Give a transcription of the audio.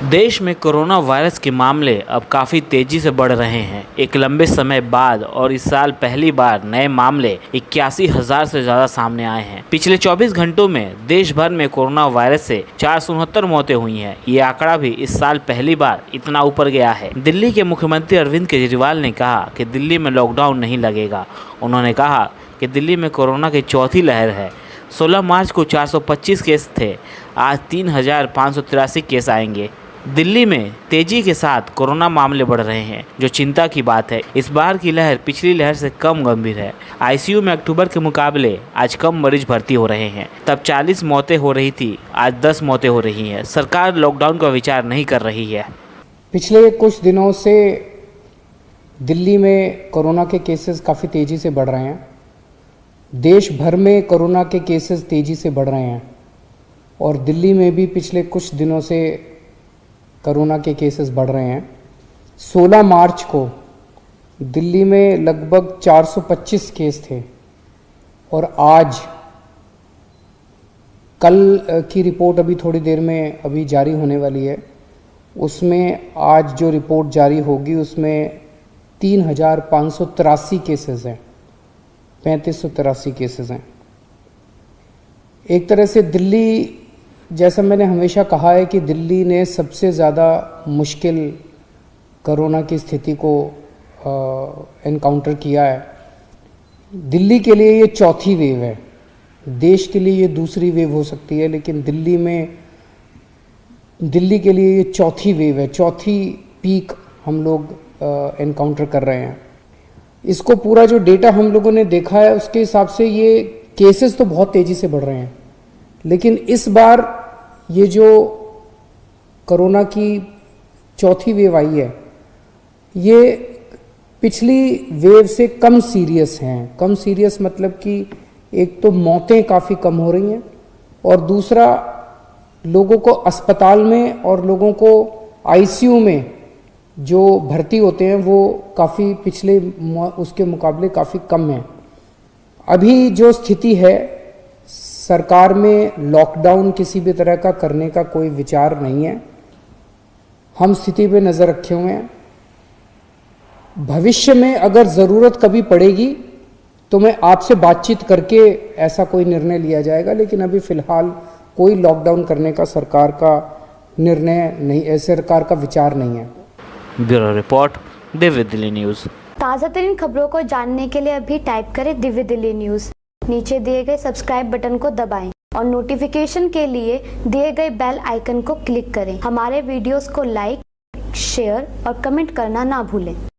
देश में corona virus के मामले अब काफ़ी तेज़ी से बढ़ रहे हैं। एक लंबे समय बाद और इस साल पहली बार नए मामले 81,000 से ज़्यादा सामने आए हैं। पिछले 24 घंटों में देश भर में कोरोना वायरस से 469 मौतें हुई हैं। ये आंकड़ा भी इस साल पहली बार इतना ऊपर गया है। दिल्ली के मुख्यमंत्री अरविंद केजरीवाल ने कहा कि दिल्ली में लॉकडाउन नहीं लगेगा। उन्होंने कहा कि दिल्ली में कोरोना की चौथी लहर है। 16 मार्च को 425 केस थे, आज 3,583 केस आएंगे। दिल्ली में तेजी के साथ कोरोना मामले बढ़ रहे हैं, जो चिंता की बात है। इस बार की लहर पिछली लहर से कम गंभीर है। आईसीयू में अक्टूबर के मुकाबले आज कम मरीज भर्ती हो रहे हैं। तब 40 मौतें हो रही थी, आज 10 मौतें हो रही हैं। सरकार लॉकडाउन का विचार नहीं कर रही है। पिछले कुछ दिनों से दिल्ली में कोरोना के केसेस काफ़ी तेज़ी से बढ़ रहे हैं। देश भर में कोरोना के केसेस तेज़ी से बढ़ रहे हैं और दिल्ली में भी पिछले कुछ दिनों से कोरोना के केसेस बढ़ रहे हैं। 16 मार्च को दिल्ली में लगभग 425 केस थे और आज कल की रिपोर्ट अभी थोड़ी देर में अभी जारी होने वाली है। उसमें आज जो रिपोर्ट जारी होगी उसमें 3,583 केसेस हैं, 3,583 केसेस हैं। एक तरह से दिल्ली, जैसा मैंने हमेशा कहा है कि दिल्ली ने सबसे ज़्यादा मुश्किल कोरोना की स्थिति को एनकाउंटर किया है। दिल्ली के लिए ये चौथी वेव है, देश के लिए ये दूसरी वेव हो सकती है, लेकिन दिल्ली के लिए ये चौथी वेव है, चौथी पीक हम लोग एनकाउंटर कर रहे हैं। इसको पूरा जो डेटा हम लोगों ने देखा है उसके हिसाब से ये केसेस तो बहुत तेज़ी से बढ़ रहे हैं, लेकिन इस बार ये जो कोरोना की चौथी वेव आई है ये पिछली वेव से कम सीरियस हैं। कम सीरियस मतलब कि एक तो मौतें काफ़ी कम हो रही हैं और दूसरा लोगों को अस्पताल में और लोगों को आईसीयू में जो भर्ती होते हैं वो काफ़ी पिछले उसके मुकाबले काफ़ी कम है। अभी जो स्थिति है, सरकार में लॉकडाउन किसी भी तरह का करने का कोई विचार नहीं है। हम स्थिति पे नज़र रखे हुए हैं। भविष्य में अगर ज़रूरत कभी पड़ेगी तो मैं आपसे बातचीत करके ऐसा कोई निर्णय लिया जाएगा, लेकिन अभी फ़िलहाल कोई लॉकडाउन करने का सरकार का निर्णय नहीं, सरकार का विचार नहीं है। Bureau report, Divya Delhi news. ताज़ा तरीन खबरों को जानने के लिए अभी टाइप करें दिव्य दिल्ली न्यूज़। नीचे दिए गए सब्सक्राइब बटन को दबाएं और नोटिफिकेशन के लिए दिए गए बेल आइकन को क्लिक करें। हमारे वीडियोस को लाइक, शेयर और कमेंट करना ना भूलें।